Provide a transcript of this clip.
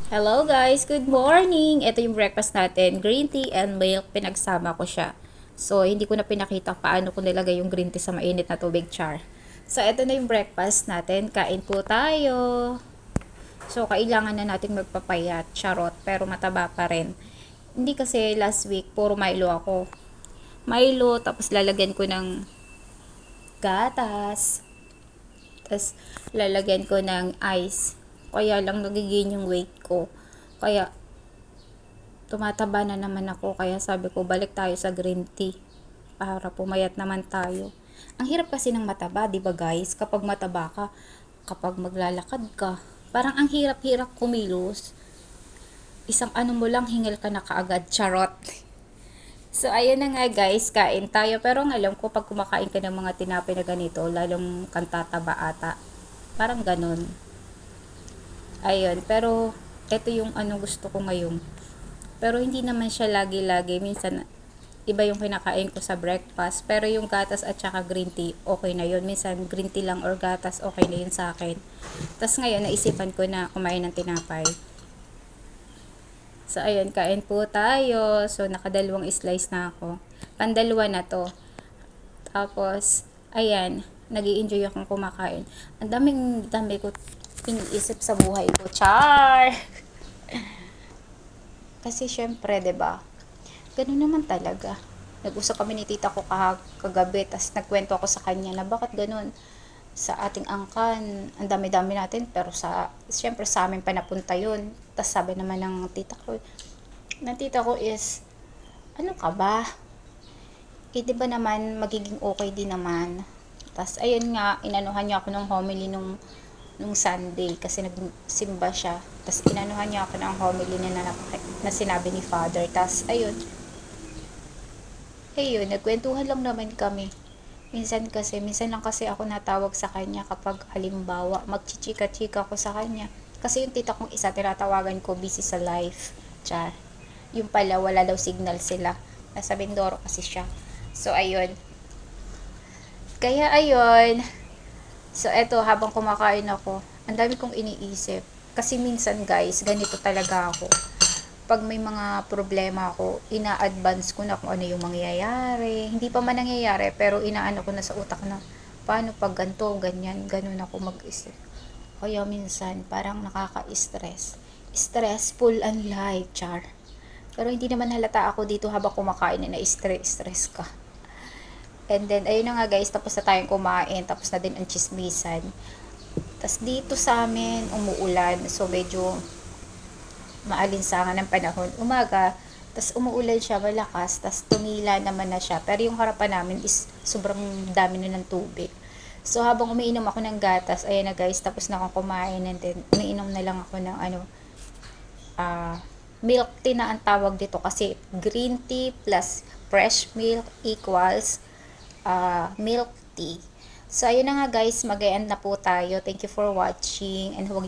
Hello guys, good morning! Ito yung breakfast natin, green tea and milk, pinagsama ko siya. So, hindi ko na pinakita paano ko nilagay yung green tea sa mainit na tubig, char. So, ito na yung breakfast natin, kain po tayo. So, kailangan na nating magpapayat, charot, pero mataba pa rin. Hindi kasi last week, puro Milo ako. Milo, tapos lalagyan ko ng gatas, tapos lalagyan ko ng ice. Kaya lang nagiging yung weight ko. Kaya tumataba na naman ako, kaya sabi ko balik tayo sa green tea para pumayat naman tayo. Ang hirap kasi ng mataba, 'di ba guys? Kapag mataba ka, kapag maglalakad ka, parang ang hirap-hirap kumilos. Isang ano mo lang, hingal ka na kaagad, charot. So, ayun na nga guys, kain tayo. Pero ang alam ko, pag kumakain ka ng mga tinapay na ganito, lalong kang tataba ata. Parang ganun. Ayun, pero ito yung ano gusto ko ngayon. Pero hindi naman siya lagi-lagi. Minsan, iba yung kinakain ko sa breakfast. Pero yung gatas at saka green tea, okay na yun. Minsan, green tea lang or gatas, okay na yun sa akin. Tapos ngayon, naisipan ko na kumain ng tinapay. So, ayun, kain po tayo. So, nakadalawang slice na ako. Pandalawa na to. Tapos, ayan, nag-i-enjoy akong kumakain. Ang dami ko iniisip sa buhay ko. Char! Kasi syempre, 'di ba? Ganun naman talaga. Nag-usap kami ni tita ko kagabi, tas nagkwento ako sa kanya na bakit ganun sa ating angkan, ang dami-dami natin, pero syempre sa amin pa napunta yun. Tas sabi naman ng tita ko is, ano ka ba? Eh, di ba naman, magiging okay din naman. Tas ayun nga, inanuhan niya ako ng homily nung Sunday kasi nagsimba siya. Tas inanuhan niya ako ng homily na sinabi ni Father. Tas ayun, nagkwentuhan lang naman kami. Minsan lang kasi ako natawag sa kanya kapag halimbawa, magchichika-chika ako sa kanya. Kasi yung tita kong isa, tinatawagan ko, busy sa life. Char. Yung pala, wala daw signal sila. Nasa Mindoro kasi siya. So, ayun. Kaya, ayun. So, eto, habang kumakain ako, ang dami kong iniisip. Kasi minsan, guys, ganito talaga ako. Pag may mga problema ako, ina-advance ko na kung ano yung mangyayari. Hindi pa man nangyayari, pero inaano ko na sa utak na, paano pag ganito, ganyan, ganun ako mag-isip. Kaya minsan, parang nakaka-stress. Stressful ang life, char. Pero hindi naman halata ako dito habang kumakain na stress ka. And then, ayun na nga guys, tapos na tayong kumain, tapos na din ang chismisan. Tapos dito sa amin, umuulan. So, medyo maalinsangan ng panahon. Umaga, tas umuulan siya malakas, tas tumila naman na siya. Pero yung harapan namin is sobrang dami na ng tubig. So habang umiinom ako ng gatas, ayan na guys, tapos na akong kumain and then umiinom na lang ako ng milk tea na ang tawag dito kasi green tea plus fresh milk equals milk tea. So ayun na nga guys, mag-e-end na po tayo. Thank you for watching and huwag